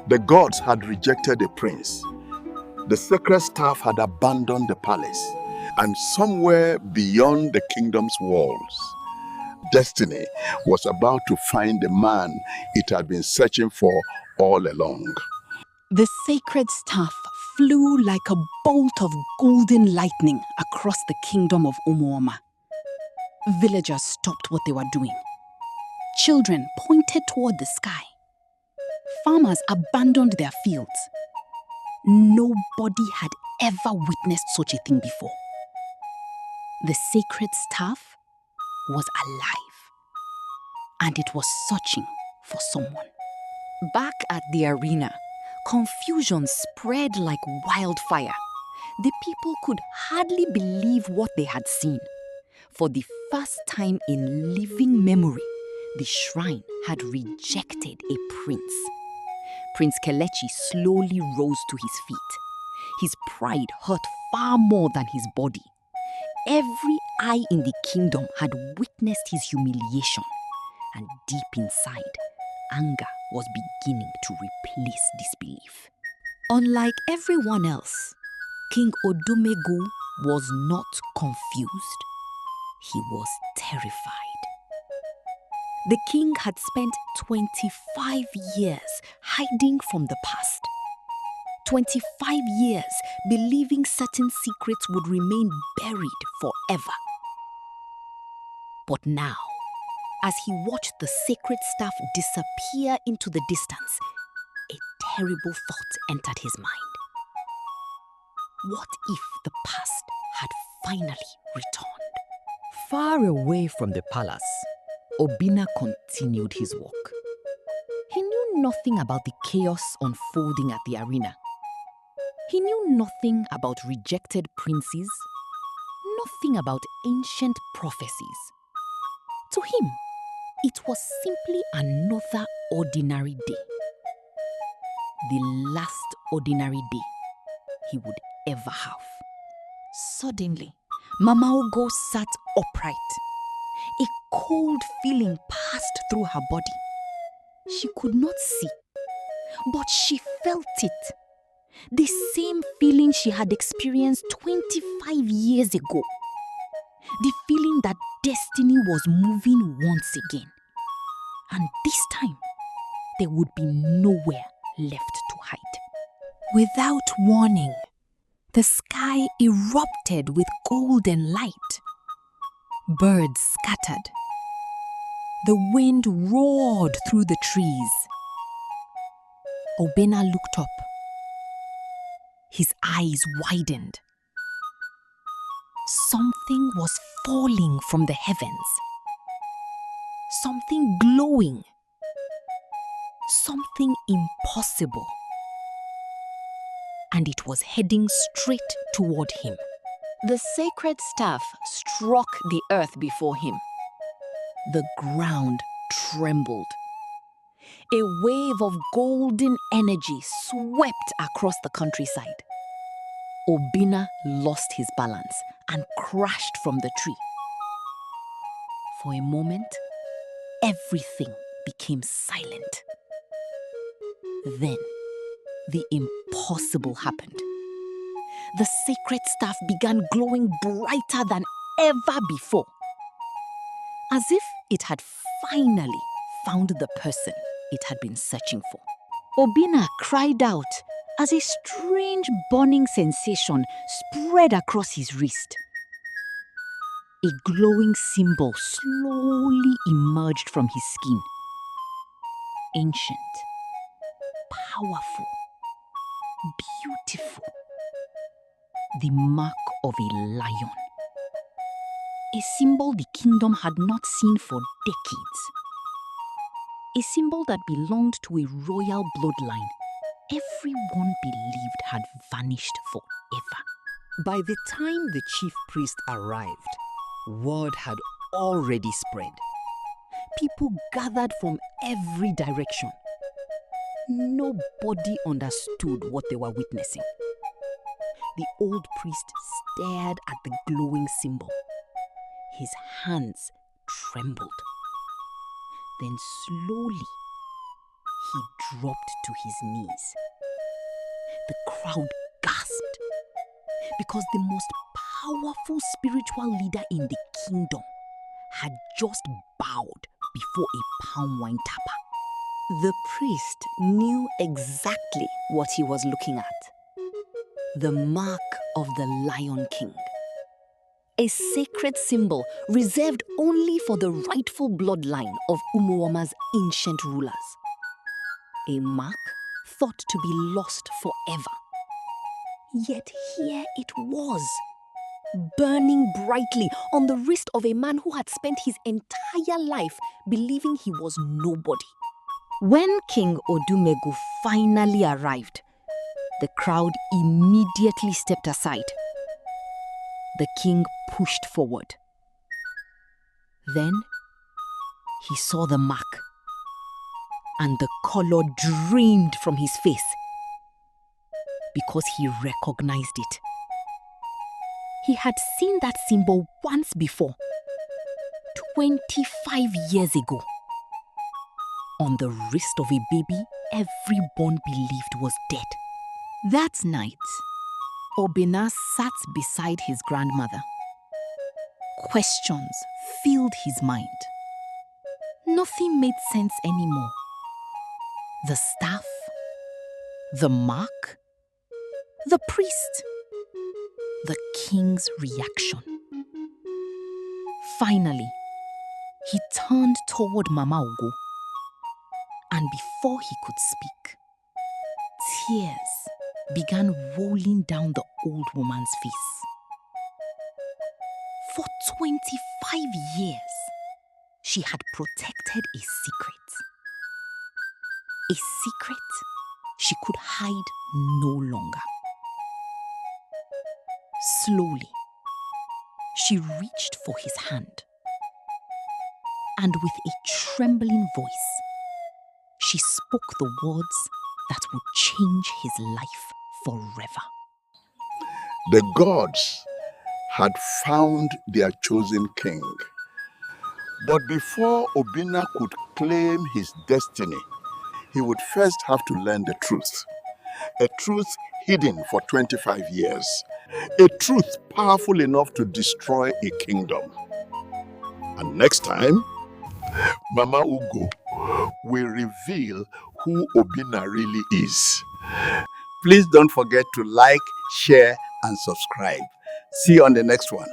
The gods had rejected the prince. The sacred staff had abandoned the palace. And somewhere beyond the kingdom's walls, destiny was about to find the man it had been searching for all along. The sacred staff flew like a bolt of golden lightning across the kingdom of Umuoma. Villagers stopped what they were doing. Children pointed toward the sky. Farmers abandoned their fields. Nobody had ever witnessed such a thing before. The sacred staff was alive, and it was searching for someone. Back at the arena, confusion spread like wildfire. The people could hardly believe what they had seen. For the first time in living memory, the shrine had rejected a prince. Prince Kelechi slowly rose to his feet. His pride hurt far more than his body. Every eye in the kingdom had witnessed his humiliation, and deep inside, anger was beginning to replace disbelief. Unlike everyone else, King Odumegu was not confused. He was terrified. The king had spent 25 years hiding from the past. 25 years believing certain secrets would remain buried forever. But now, as he watched the sacred staff disappear into the distance, a terrible thought entered his mind. What if the past had finally returned? Far away from the palace, Obinna continued his walk. He knew nothing about the chaos unfolding at the arena. He knew nothing about rejected princes, nothing about ancient prophecies. To him, it was simply another ordinary day. The last ordinary day he would ever have. Suddenly, Mama Ogo sat upright. A cold feeling passed through her body. She could not see, but she felt it. The same feeling she had experienced 25 years ago. The feeling that destiny was moving once again. And this time, there would be nowhere left to hide. Without warning, the sky erupted with golden light. Birds scattered. The wind roared through the trees. Obinna looked up. His eyes widened. Something was falling from the heavens. Something glowing. Something impossible. And it was heading straight toward him. The sacred staff struck the earth before him. The ground trembled. A wave of golden energy swept across the countryside. Obinna lost his balance and crashed from the tree. For a moment, everything became silent. Then, the impossible happened. The sacred staff began glowing brighter than ever before, as if it had finally found the person it had been searching for. Obinna cried out as a strange burning sensation spread across his wrist. A glowing symbol slowly emerged from his skin. Ancient, powerful, beautiful. The mark of a lion. A symbol the kingdom had not seen for decades. A symbol that belonged to a royal bloodline everyone believed had vanished forever. By the time the chief priest arrived, word had already spread. People gathered from every direction. Nobody understood what they were witnessing. The old priest stared at the glowing symbol. His hands trembled. Then slowly, he dropped to his knees. The crowd gasped because the most powerful spiritual leader in the kingdom had just bowed before a palm wine tapper. The priest knew exactly what he was looking at. The mark of the Lion King. A sacred symbol reserved only for the rightful bloodline of Umuoma's ancient rulers. A mark thought to be lost forever. Yet here it was, burning brightly on the wrist of a man who had spent his entire life believing he was nobody. When King Odumegu finally arrived, the crowd immediately stepped aside. The king pushed forward. Then he saw the mark, and the color drained from his face because he recognized it. He had seen that symbol once before, 25 years ago, on the wrist of a baby everyone believed was dead. That night, Obinna sat beside his grandmother. Questions filled his mind. Nothing made sense anymore. The staff, the mark, the priest, the king's reaction. Finally, he turned toward Mama Ogo, and before he could speak, tears began rolling down the old woman's face. For 25 years, she had protected a secret. A secret she could hide no longer. Slowly, she reached for his hand, and with a trembling voice, she spoke the words that would change his life forever. The gods had found their chosen king. But before Obinna could claim his destiny, he would first have to learn the truth. A truth hidden for 25 years. A truth powerful enough to destroy a kingdom. And next time, Mama Ugo will reveal who Obinna really is. Please don't forget to like, share, and subscribe. See you on the next one.